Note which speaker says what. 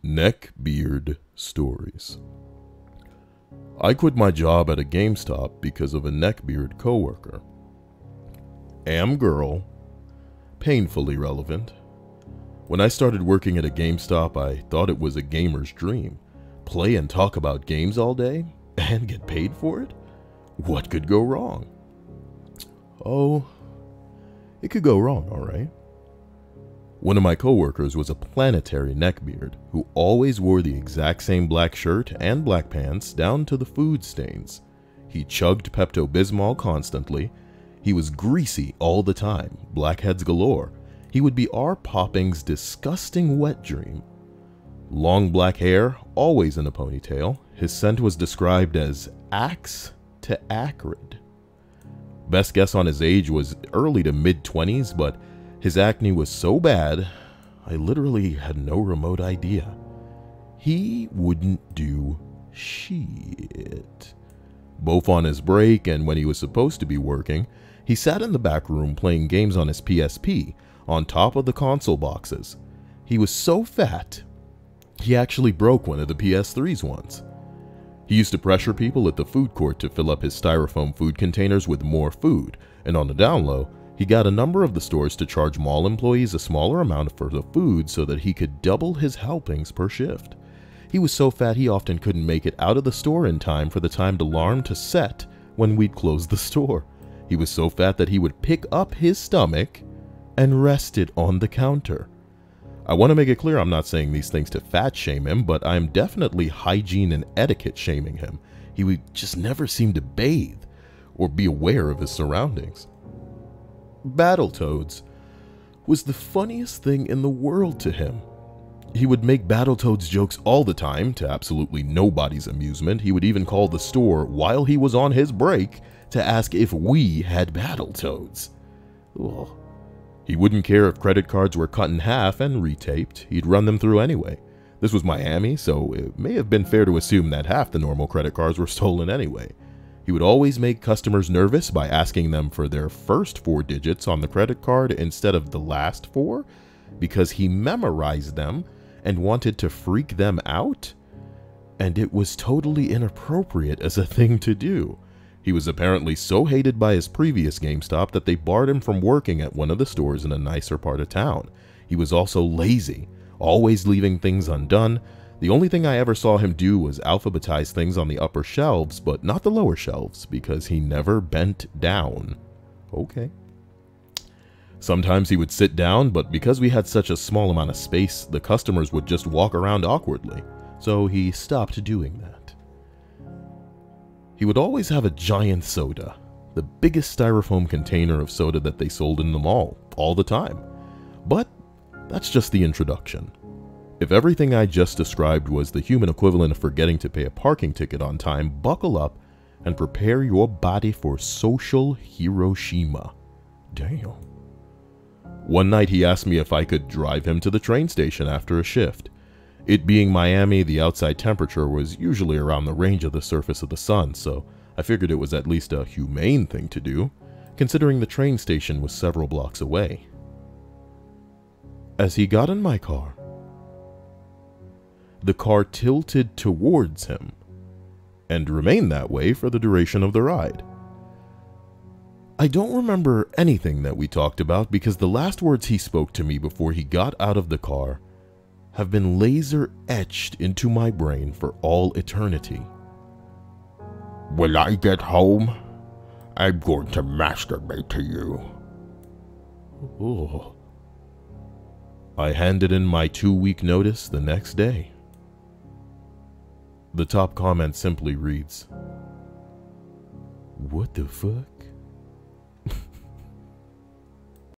Speaker 1: Neckbeard Stories. I quit my job at a Gamestop because of a neckbeard coworker. Am girl. Painfully relevant. When I started working at a GameStop, I thought it was a gamer's dream. Play and talk about games all day and get paid for it? What could go wrong? Oh, it could go wrong, all right. One of my coworkers was a planetary neckbeard who always wore the exact same black shirt and black pants down to the food stains. He chugged Pepto-Bismol constantly. He was greasy all the time, blackheads galore. He would be our Popping's disgusting wet dream. Long black hair, always in a ponytail. His scent was described as axe to acrid. Best guess on his age was early to mid-20s, but his acne was so bad, I literally had no remote idea. He wouldn't do shit. Both on his break and when he was supposed to be working, he sat in the back room playing games on his PSP, on top of the console boxes. He was so fat, he actually broke one of the PS3s once. He used to pressure people at the food court to fill up his styrofoam food containers with more food, and on the down low, he got a number of the stores to charge mall employees a smaller amount for the food so that he could double his helpings per shift. He was so fat he often couldn't make it out of the store in time for the timed alarm to set when we'd close the store. He was so fat that he would pick up his stomach and rest it on the counter. I want to make it clear I'm not saying these things to fat shame him, but I'm definitely hygiene and etiquette shaming him. He would just never seem to bathe or be aware of his surroundings. Battletoads was the funniest thing in the world to him. He would make Battletoads jokes all the time, to absolutely nobody's amusement. He would even call the store while he was on his break to ask if we had Battletoads. Ugh. He wouldn't care if credit cards were cut in half and retaped. He'd run them through anyway. This was Miami, so it may have been fair to assume that half the normal credit cards were stolen anyway. He would always make customers nervous by asking them for their first 4 digits on the credit card instead of the last 4, because he memorized them and wanted to freak them out, and it was totally inappropriate as a thing to do. He was apparently so hated by his previous GameStop that they barred him from working at one of the stores in a nicer part of town. He was also lazy, always leaving things undone. The only thing I ever saw him do was alphabetize things on the upper shelves, but not the lower shelves, because he never bent down. Okay. Sometimes he would sit down, but because we had such a small amount of space, the customers would just walk around awkwardly, so he stopped doing that. He would always have a giant soda, the biggest styrofoam container of soda that they sold in the mall, all the time. But that's just the introduction. If everything I just described was the human equivalent of forgetting to pay a parking ticket on time, buckle up and prepare your body for social Hiroshima. Damn. One night he asked me if I could drive him to the train station after a shift. It being Miami, the outside temperature was usually around the range of the surface of the sun, so I figured it was at least a humane thing to do, considering the train station was several blocks away. As he got in my car, the car tilted towards him, and remained that way for the duration of the ride. I don't remember anything that we talked about because the last words he spoke to me before he got out of the car have been laser etched into my brain for all eternity. When I get home, I'm going to masturbate to you. Oh. I handed in my 2-week notice the next day. The top comment simply reads, "What the fuck?"